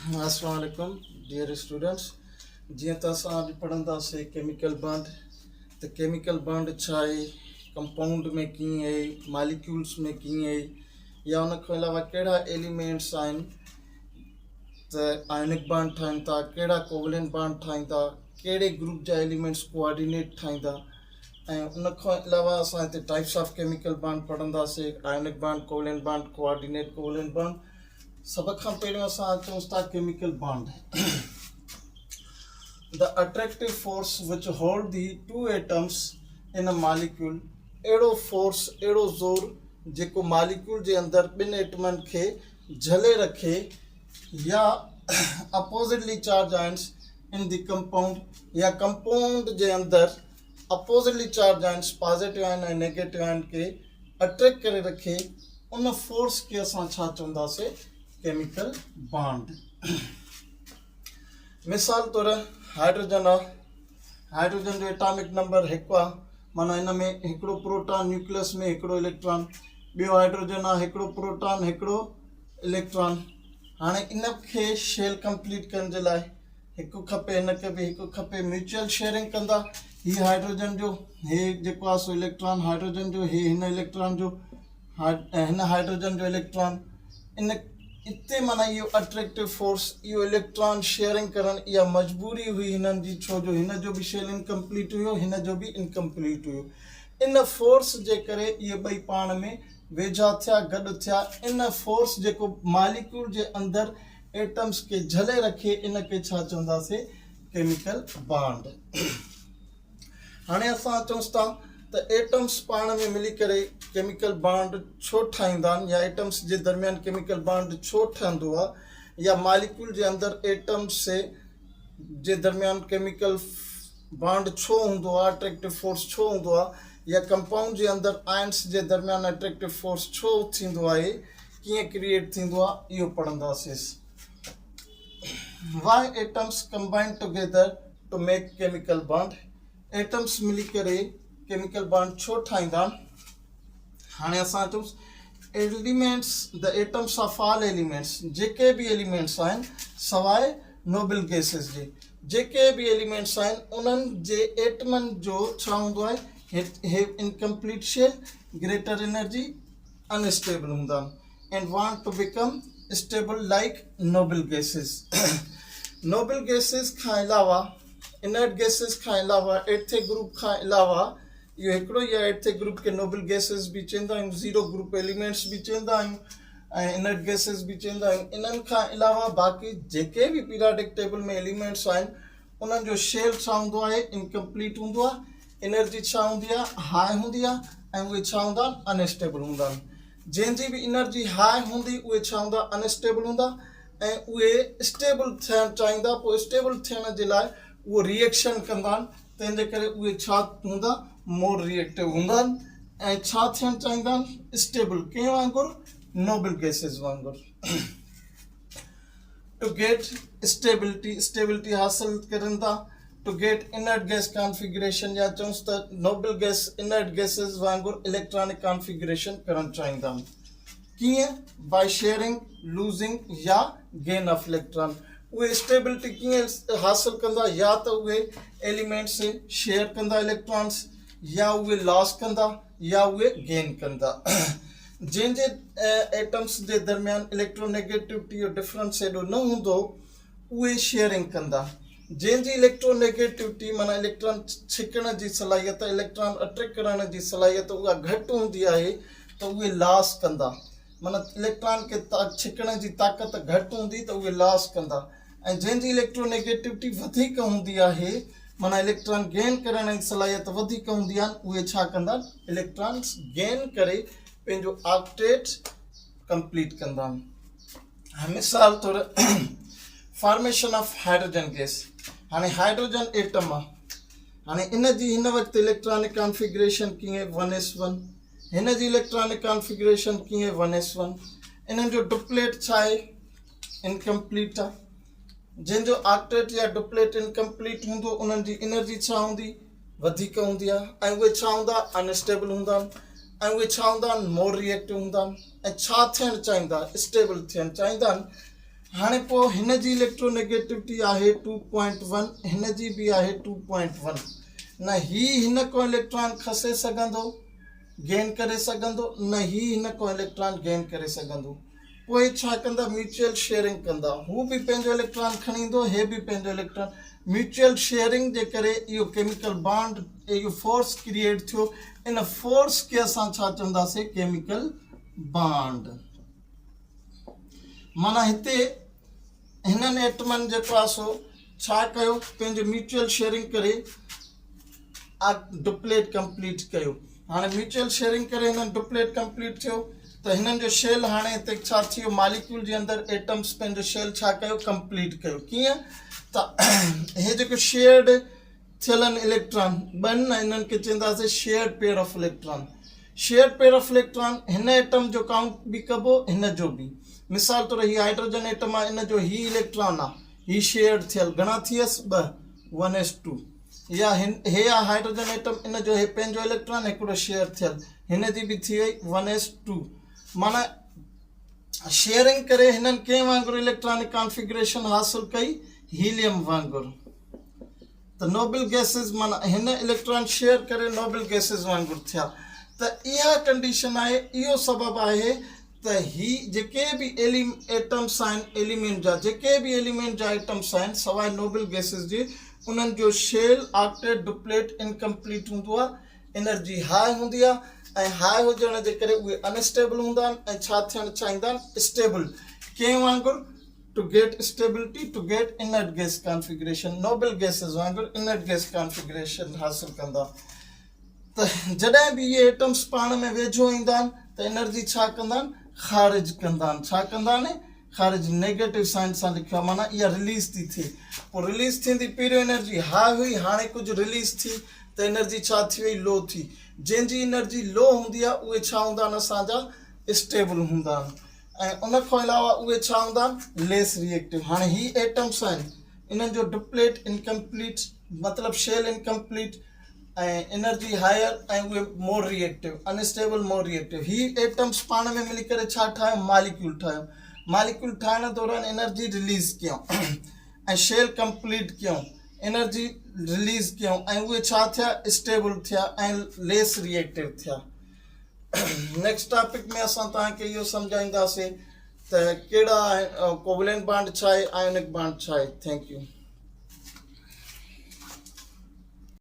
अस्सलाम वालेकुम dear students. जीअं त असां अॼु पढ़ंदासीं केमिकल बॉन्ड। त केमिकल बॉन्ड छा आहे, कंपाउंड में कीअं आहे, मालिक्यूल्स में कीअं आहे, या उन खां अलावा कहिड़ा एलिमेंट्स आहिनि त आयनिक बॉन्ड ठाहिनि था, कहिड़ा कोवलेंट बॉन्ड ठाहिनि था, कहिड़े ग्रुप जा एलिमेंट्स कोऑर्डिनेट ठाहींदा। ऐं उन खां अलावा असां हिते टाइप्स ऑफ केमिकल बॉन्ड पढ़ंदासीं, ionic bond, covalent bond, coordinate covalent bond. सब खां पहिरियों असां अचूं था chemical bond. The attractive force which hold the two atoms in a molecule, अहिड़ो फोर्स, अहिड़ो ज़ोर जेको मॉलिक्यूल जे अंदर ॿिनि एटमनि खे झले रखे, या oppositely charge ions in the compound, या कंपाउंड जे अंदर अपोजिटली चार्ज आयन्स पॉजिटिव आयन ऐं नेगेटिव आयन के अट्रैक्ट करे रखे, उन फोर्स के असां छा चवंदासीं, केमिकल बॉन्ड। मिसाल तौर हाइड्रोजन आहे, हाइड्रोजन जो एटॉमिक नंबर 1 आहे, माना इन में हिकिड़ो प्रोटॉन, न्यूक्लियस में हिकिड़ो इलेक्ट्रॉन, ॿियो हाइड्रोजन आहे, हिकिड़ो प्रोटॉन हिकिड़ो इलेक्ट्रॉन। हाणे इन खे शेल कंप्लीट करण जे लाइ हिकु खपे, हिन खे बि हिकु खपे, म्यूचुअल शेयरिंग कंदा। हीअ हाइड्रोजन जो, हे जेको आहे सो इलेक्ट्रॉन हाइड्रोजन जो, हे हिन इलेक्ट्रॉन जो, हिन हाइड्रोजन जो इलेक्ट्रॉन। इन इते माना इहो अट्रैक्टिव फोर्स, इहो इलेक्ट्रॉन शेयरिंग करण इहा मजबूरी हुई हिननि जी, छो जो हिन जो बि शेल इनकम्प्लीट हुयो, हिन जो बि इनकम्प्लीट हुयो। इन फोर्स जे करे इहे ॿई पाण में वेझा थिया, गॾु थिया। इन फोर्स जेको मॉलिक्यूल जे अंदरि एटम्स खे झले रखे, इन खे छा चवंदासीं, केमिकल बॉन्ड। हाणे असां अचूं था त एटम्स पाण में मिली करे केमिकल बॉन्ड छो ठाहींदा आहिनि, या एटम्स जे दरमियान केमिकल बॉन्ड छो ठहंदो आहे, या मॉलिक्यूल जे अंदरि एटम्स जे दरमियान केमिकल बॉन्ड छो हूंदो आहे, अट्रैक्टिव फोर्स छो हूंदो आहे, या कंपाउंड जे अंदरि आयन्स जे दरमियान अट्रैक्टिव फोर्स छो थींदो आहे, कीअं क्रिएट थींदो आहे, इहो पढ़ंदासीं। Why atoms combine together to make chemical bond, atoms मिली करे केमिकल बॉन्ड छो ठाहींदा आहिनि। हाणे असां अचूं elements, the atoms of all elements, जेके बि एलिमेंट्स आहिनि सवाइ नोबल गैसेस जे, जेके बि एलिमेंट्स आहिनि उन्हनि जे एटमनि जो छा हूंदो आहे, have incomplete shell, greater energy, unstable हूंदा आहिनि, and want to become stable like noble gases. Noble gases खां अलावा, इनर्ट गैसेस खां अलावा, एर्थे ग्रुप खां अलावा, इहो हिकिड़ो ई आहे, एर्थे ग्रुप के नोबल गैसेस बि चवंदा आहियूं, ज़ीरो ग्रुप एलिमेंट्स बि चवंदा आहियूं, ऐं इनर्ट गैसेस बि चवंदा आहियूं। इन्हनि खां अलावा बाक़ी जेके बि पीरियोडिक टेबल में एलिमेंट्स आहिनि, उन्हनि जो शेल छा हूंदो आहे, इनकम्प्लीट हूंदो आहे, एनर्जी छा हूंदी आहे, हाई हूंदी आहे, ऐं उहे छा हूंदा आहिनि, अनस्टेबल हूंदा आहिनि। जंहिंजी बि एनर्जी हाई हूंदी, उहे छा हूंदा, अनस्टेबल हूंदा, ऐं उहे स्टेबल थियणु चाहींदा। पोइ स्टेबल थियण जे लाइ उहो रिएक्शन कंदा आहिनि, तंहिंजे करे उहे छा हूंदा, मोर रिएक्टिव हूंदा आहिनि, ऐं छा थियणु चाहींदा आहिनि, स्टेबल, कंहिं वांगुरु, नोबल गैसेस वांगुरु। टू गेट स्टेबिलिटी, स्टेबिलिटी हासिल करनि था, to get inert gas configuration, या चऊं त नोबल गैस इनर्ट गैसेस वांगुरु इलेक्ट्रॉनिक कॉन्फ़िगरेशन करणु चाहींदा आहिनि। कीअं, बाय शेयरिंग, लूज़िंग, या गेन ऑफ इलेक्ट्रॉन। उहे स्टेबिलिटी कीअं हासिल कंदा, या त उहे एलिमेंट्स शेयर कंदा इलेक्ट्रॉन्स, या उहे लॉस कंदा, या उहे गेन कंदा। जंहिंजे एटम्स जे दरमियान इलेक्ट्रोनेगेटिविटी जो डिफरेंस एॾो न हूंदो, उहे शेयरिंग कंदा। जंहिंजी इलेक्ट्रोनेगेटिविटी माना इलेक्ट्रॉन छिकण जी सलाहियत, इलेक्ट्रॉन अट्रैक्ट करण जी सलाहियत उहा घटि हूंदी आहे, त उहे लॉस कंदा। माना इलेक्ट्रॉन खे छिकण जी ताक़त घटि हूंदी, त उहे लॉस कंदा। ऐं जंहिंजी इलेक्ट्रोनेगेटिविटी वधीक हूंदी आहे, माना इलेक्ट्रॉन गेन करण जी सलाहियत वधीक हूंदी आहे, उहे छा कंदा, इलेक्ट्रॉन्स गेन करे पंहिंजो ऑक्टेट कंप्लीट कंदा आहिनि। मिसाल तौर फॉर्मेशन ऑफ हाइड्रोजन गैस। हाणे हाइड्रोजन एटम आहे, हाणे इन जी हिन वक़्तु इलेक्ट्रॉनिक कॉन्फ़िगरेशन कीअं 1s1, हिन जी इलेक्ट्रॉनिक कॉन्फ़िगरेशन कीअं 1s1। इन्हनि जो डुप्लेट छा आहे, इनकम्प्लीट आहे। जंहिंजो ऑक्टेट या डुप्लेट इनकम्प्लीट हूंदो, उन्हनि जी एनर्जी छा हूंदी, वधीक हूंदी आहे, ऐं उहे छा हूंदा, अनस्टेबल हूंदा आहिनि, ऐं उहे छा हूंदा आहिनि, मोर रिएक्टिव हूंदा आहिनि, ऐं छा थियणु चाहींदा, स्टेबल थियणु चाहींदा आहिनि। हाणे पोइ हिन जी इलेक्ट्रोनेगेटिविटी आहे 2.1, हिन जी बि आहे 2.1। न ही हिन को इलेक्ट्रॉन खसे सघंदो गेन करे सघंदो, न ही हिन को इलेक्ट्रॉन गेन करे सघंदो। पोइ छा कंदा, म्यूचुअल शेयरिंग कंदा, हू बि पंहिंजो इलेक्ट्रॉन खणी ईंदो, हे बि पंहिंजो इलेक्ट्रॉन। म्यूचुअल शेयरिंग जे करे इहो केमिकल बॉन्ड, इहो फोर्स क्रिएट थियो, इन फोर्स खे असां छा चवंदासीं, केमिकल बॉन्ड। माना हिते हिननि एटमनि जेको आहे सो छा कयो, पंहिंजो म्यूचुअल शेयरिंग करे डुप्लेट कंप्लीट कयो। हाणे म्यूचुअल शेयरिंग करे हिननि डुप्लेट कंप्लीट थियो, त हिननि जो शेल हाणे हिते छा थियो, मालिक्यूल जे अंदरि एटम्स पंहिंजो शेल छा कयो, कंप्लीट कयो। कीअं त हे जेको शेयर्ड थियल आहिनि इलेक्ट्रॉन, ॿिनि हिननि खे चवंदासीं shared pair of electron. Shared pair of electron, हिन एटम जो काउंट बि कबो, हिन जो बि। मिसाल तौर ही हाइड्रोजन एटम आहे, इन जो ही इलेक्ट्रॉन आहे, ही शेयर्ड थियल घणा थियसि, 2 1:2। या हे आहे हाइड्रोजन एटम, इन जो हे पंहिंजो इलेक्ट्रॉन हिकिड़ो शेयर थियल, हिन जी बि थी वई 1:2। माना शेयरिंग करे हिननि कंहिं वांगुरु इलेक्ट्रॉनिक कॉन्फ़िगरेशन हासिल कई, हीलियम वांगुरु। त नोबल गैसेस, माना हिन इलेक्ट्रॉन शेयर करे नोबल गैसेस वांगुरु थिया। त इहा कंडीशन आहे, इहो सबबु आहे त ही जेके बि एटम्स आहिनि, एलिमेंट जा जेके बि एलिमेंट जा एटम्स आहिनि सवाइ नोबल गैसेस जे, उन्हनि जो शेल ऑक्टेट डुप्लेट इनकम्प्लीट हूंदो आहे, एनर्जी हाई हूंदी आहे, ऐं हाई हुजण जे करे उहे अनस्टेबल हूंदा आहिनि ऐं छा थियणु चाहींदा आहिनि, स्टेबल। कंहिं वांगुरु, to get stability, to get inert gas configuration, noble gases वांगुरु इनर्ट गैस कॉन्फ़िगरेशन हासिल कंदा। त जॾहिं बि इहे एटम्स पाण में वेझो ईंदा आहिनि त एनर्जी छा कंदा आहिनि, ख़ारिज कंदा आहिनि। छा कंदा आहिनि, ख़ारिज। नेगेटिव साइन सां लिखियो आहे, माना इहा रिलीज़ थी थिए। पोइ रिलीज़ थींदी, पहिरियों एनर्जी हाई हुई, हाणे कुझु रिलीज़ थी त एनर्जी छा थी वई, लो थी। जंहिंजी एनर्जी लो हूंदी आहे उहे छा हूंदा आहिनि, असांजा स्टेबल हूंदा आहिनि, ऐं उन खां अलावा उहे छा हूंदा आहिनि, लेस रिएक्टिव। हाणे ही एटम्स आहिनि, इन्हनि जो डुप्लेट इनकम्प्लीट, मतिलबु शेल इनकम्प्लीट, ऐं एनर्जी हायर, ऐं उहे more reactive, unstable more reactive. ही एटम्स पाण में मिली करे छा ठाहियो, मालिक्यूल ठाहियो। मालिक्यूल ठाहिण दौरान एनर्जी रिलीज़ कयूं ऐं शेल कंप्लीट कयूं, एनर्जी रिलीज़ कयूं, ऐं उहे छा थिया, स्टेबल थिया ऐं लेस रिएक्टिव थिया। नेक्स्ट टॉपिक में असां तव्हांखे इहो सम्झाईंदासीं त कहिड़ा कोवलेंट बॉन्ड छा आहे, आयोनिक बॉन्ड छा आहे। Thank U.